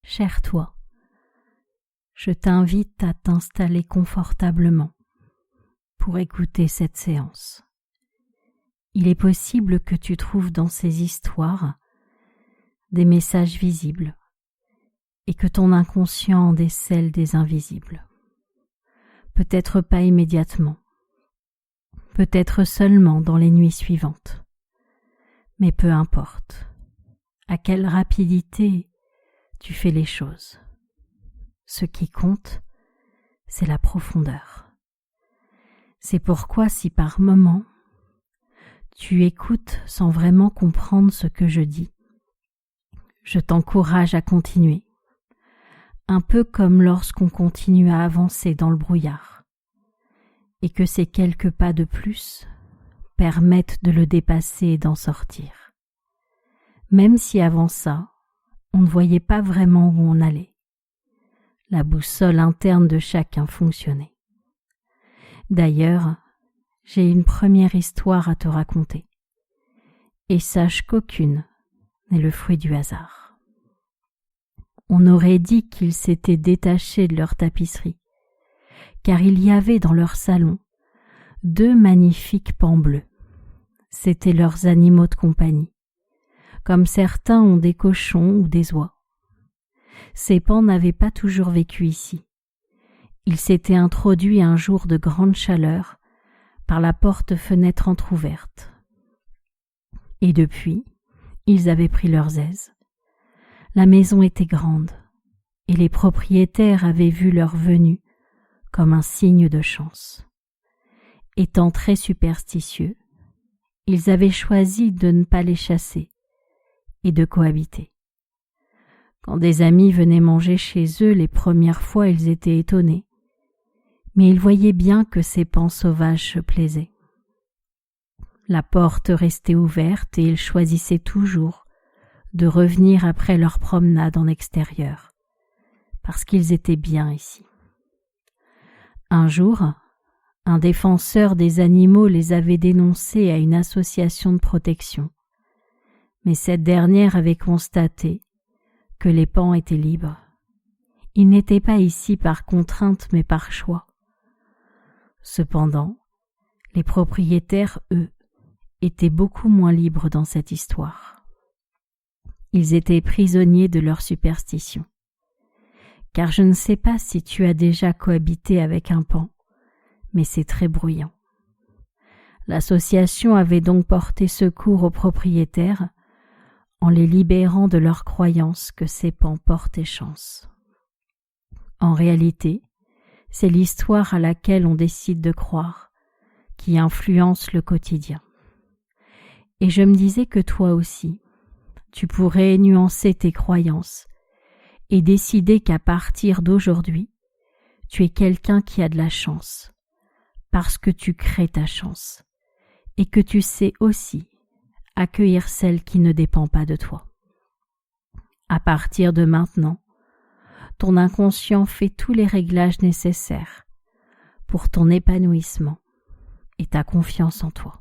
cher toi, je t'invite à t'installer confortablement pour écouter cette séance. Il est possible que tu trouves dans ces histoires des messages visibles et que ton inconscient en décèle des invisibles. Peut-être pas immédiatement, peut-être seulement dans les nuits suivantes, mais peu importe à quelle rapidité tu fais les choses. Ce qui compte, c'est la profondeur. C'est pourquoi si par moments tu écoutes sans vraiment comprendre ce que je dis, je t'encourage à continuer, un peu comme lorsqu'on continue à avancer dans le brouillard, et que ces quelques pas de plus permettent de le dépasser et d'en sortir. Même si avant ça, on ne voyait pas vraiment où on allait. La boussole interne de chacun fonctionnait. D'ailleurs, j'ai une première histoire à te raconter, et sache qu'aucune n'est le fruit du hasard. On aurait dit qu'ils s'étaient détachés de leur tapisserie, car il y avait dans leur salon 2 magnifiques pans bleus. C'étaient leurs animaux de compagnie, comme certains ont des cochons ou des oies. Ces pans n'avaient pas toujours vécu ici. Ils s'étaient introduits un jour de grande chaleur par la porte-fenêtre entr'ouverte. Et depuis, ils avaient pris leurs aises. La maison était grande, et les propriétaires avaient vu leur venue comme un signe de chance. Étant très superstitieux, ils avaient choisi de ne pas les chasser et de cohabiter. Quand des amis venaient manger chez eux les premières fois, ils étaient étonnés, mais ils voyaient bien que ces pans sauvages se plaisaient. La porte restait ouverte et ils choisissaient toujours de revenir après leur promenade en extérieur, parce qu'ils étaient bien ici. Un jour, un défenseur des animaux les avait dénoncés à une association de protection, mais cette dernière avait constaté que les pans étaient libres. Ils n'étaient pas ici par contrainte mais par choix. Cependant, les propriétaires, eux, étaient beaucoup moins libres dans cette histoire. Ils étaient prisonniers de leur superstition. Car je ne sais pas si tu as déjà cohabité avec un pan, mais c'est très bruyant. L'association avait donc porté secours aux propriétaires en les libérant de leur croyance que ces pans portaient chance. En réalité, c'est l'histoire à laquelle on décide de croire qui influence le quotidien. Et je me disais que toi aussi, tu pourrais nuancer tes croyances et décider qu'à partir d'aujourd'hui, tu es quelqu'un qui a de la chance, parce que tu crées ta chance et que tu sais aussi accueillir celle qui ne dépend pas de toi. À partir de maintenant, ton inconscient fait tous les réglages nécessaires pour ton épanouissement et ta confiance en toi.